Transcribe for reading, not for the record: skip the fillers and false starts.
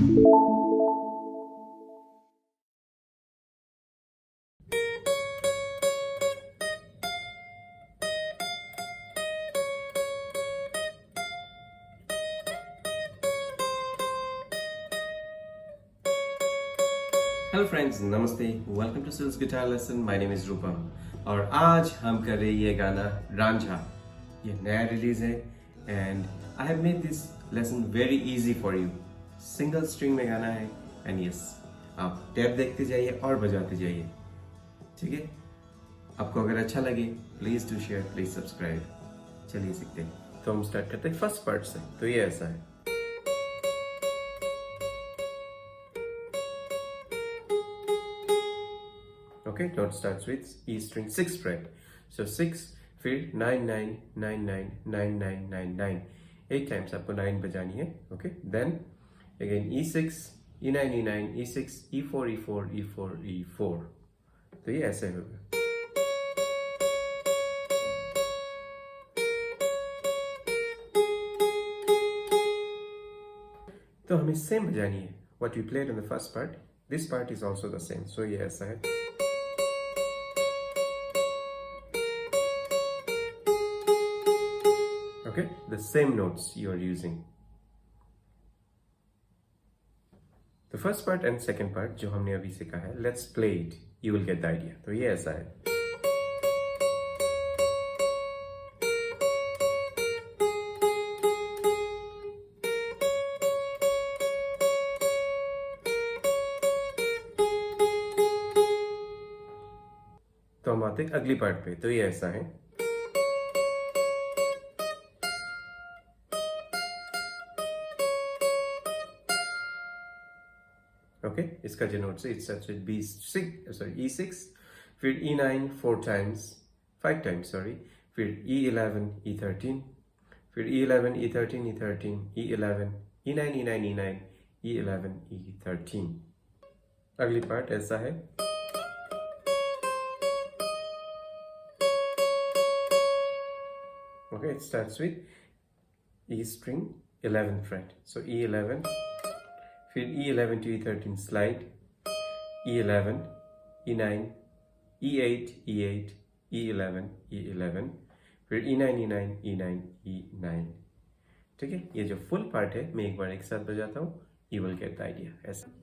Hello friends, नमस्ते, welcome to सिल्स guitar lesson. My name is Rupam और आज हम कर रहे हैं ये गाना रांझा। ये नया रिलीज है and I have made this lesson very easy for you. Single string में गाना है एंड यस, आप टैप देखते जाइए और बजाते जाइए, ठीक है। आपको अगर अच्छा लगे please do share, please subscribe. चलिए सीखते हैं। तो हम स्टार्ट करते हैं फर्स्ट पार्ट से। तो ये ऐसा है, okay. Note starts with E string 6 fret, so 6 फिर 9 9 9 9 9 9 9 9 8 times आपको 9 बजानी है, okay. Then again E6 E9 E9 E6 E4 E4 E4 E4, तो ये ऐसे होगा। तो हमें सेम बजानी है what we played in the first part. This part is also the same, so ये ऐसा है। Okay, the same notes you are using. The first part and second part जो हमने अभी सीखा है, let's play it. You will get the idea. तो ये ऐसा है। तो हम आते हैं अगली पार्ट पे। तो ये ऐसा है। ओके, इसका जो नोट्स है, इट्स एक्चुअली E6, फिर E9 4 times 5 times सॉरी, फिर E11 E13, फिर E11 E13 E13 E11 E9 E9 E9 E11 E13। अगली पार्ट ऐसा है। Okay, it starts with E string 11th fret, so E11, फिर E11 to E13 slide, E11 E9 E8 E8 E11 E11, फिर E9 E9 E9 E9, ठीक है। ये जो full part है मैं एक बार एक साथ बजाता हूँ, you will get the idea। ऐसा